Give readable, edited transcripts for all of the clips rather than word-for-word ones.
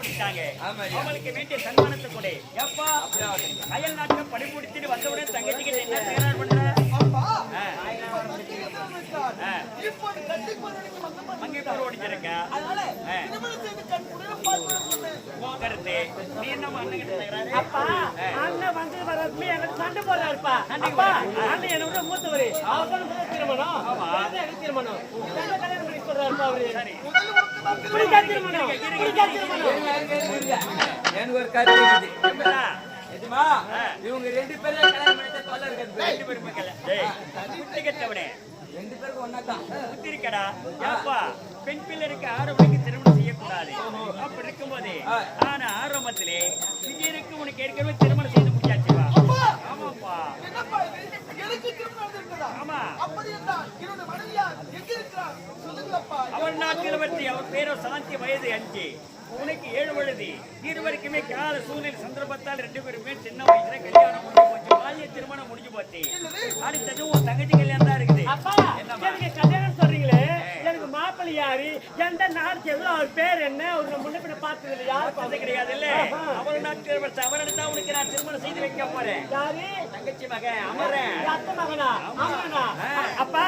கண்டுபிடிச்சாங்க. அவங்களுக்கு வேண்டிய சன்மானத்தை கொடு. எப்பா அயல் நாட்டை படிமுடித்துட்டு வந்தவுடன் தங்கச்சி கிட்ட என்ன தயார் பண்ற? மங்கை பொருள் ஓடிச்சிருக்க. கருத்து நீ என்ன அண்ணன் கிட்ட அப்பா அண்ணன் வந்து வரதுமே எனக்கு சண்டை போடுறாருப்பா. அண்ணன் என்ன விட மூத்தவரு. அவர் திருமணம் எனக்கு திருமணம் கல்யாணம் பண்ணி சொல்றாருப்பா அவரு. சரி திருமணம் எனக்கு ஒரு கருத்து இருக்குது. இவங்க 2 பேரும் கல்யாணம் பண்ணிட்டு தொல்லை இருக்காது. 2 பேரும் கட்டவனே 2 பேருக்கும் ஒன்னாதான் புத்திரிக்கடா. ஏப்பா பெண் பிள்ளைக்கு 6 மணிக்கு திருமணம் செய்யக்கூடாது. அப்படி இருக்கும்போது ஆனா ஆரம்பத்திலே விஜயனுக்கு உனக்கு ஏற்கனவே திருமணம் செய்து முடியாச்சுவா? ஆமாப்பா. அவன் நாட்கள் பற்றி அவர் பேரோ சாந்தி வயது 5 உனக்கு 7 வயது. இருவருக்குமே கால சூழ்நிலை சந்தர்ப்பத்தால் 2 பேருமே சின்ன வயசுல கல்யாணம் முடிஞ்சு போச்சு. பாலிய திருமணம் முடிஞ்சு போச்சு. அடுத்தது உன் தங்கச்சி கல்யாணம் தான் இருக்குது. அப்பா எனக்கு கல்யாணம் சொல்றீங்களே, எனக்கு மாப்பிள்ளை யாரு, எந்த நாடு எவ்வளவு, அவர் பேர் என்ன, அவர் முன்ன பார்த்தது இல்லை, யாரும் பார்த்தது கிடையாது. இல்ல அவர் நாட்கள் அவரிடத்தான் உனக்கு நான் திருமணம் செய்து வைக்க போறேன். யாரு? தங்கச்சி மகன் அமரன். அத்தை மகனா? அமரனா? அப்பா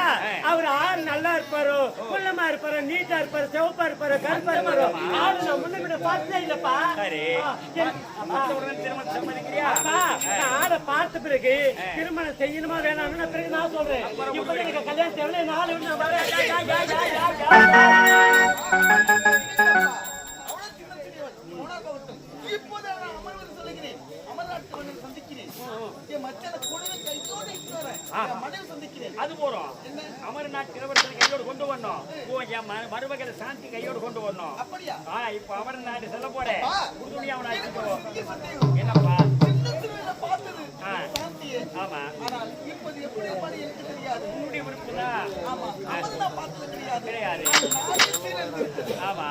அவர் ஆறு நல்லா இருப்பாரோ, குள்ளமா இருப்பாரோ, நீட்டா இருப்பாரு, சிவப்பா இருப்பாரு, கருப்பா இருப்பாரோ, ஆளு நான் முன்ன பார்த்ததே இல்லப்பா. சரி திருமணம் சம்மதிக்கிறியா? நான் ஆளை பார்த்த பிறகு திருமணம் செய்யணுமா வேணாம்னு பிறகு நான் சொல்றேன். இப்ப எனக்கு கல்யாணம் தேவை 4 விட்டு அது போறோம். அமர்நாத் இளவரசர் கையோடு கொண்டு வரணும். மருமகளை சாந்தி கையோடு கொண்டு வரணும். இப்ப அமர்நாடு செல்ல போறேன். என்னப்பா? ஆமா உன்னுடைய விருப்பு தான் கிடையாது. ஆமா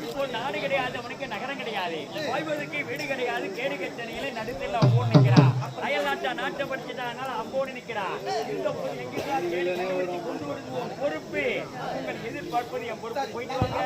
இப்போ நாடு கிடையாது, உனக்கு நகரம் கிடையாது, வாழ்வதற்கு வீடு கிடையாது, கேடு கட்டணிகளை நடுத்தல அம்போடு நிற்கிறான். அயல் நாட்டை படிச்சுட்டாங்க அம்போடு நிற்கிறான். கொண்டு வருவோம் பொறுப்பு. உங்கள் எதிர்பார்ப்பது என் பொறுப்பு. போயிட்டு வாங்க.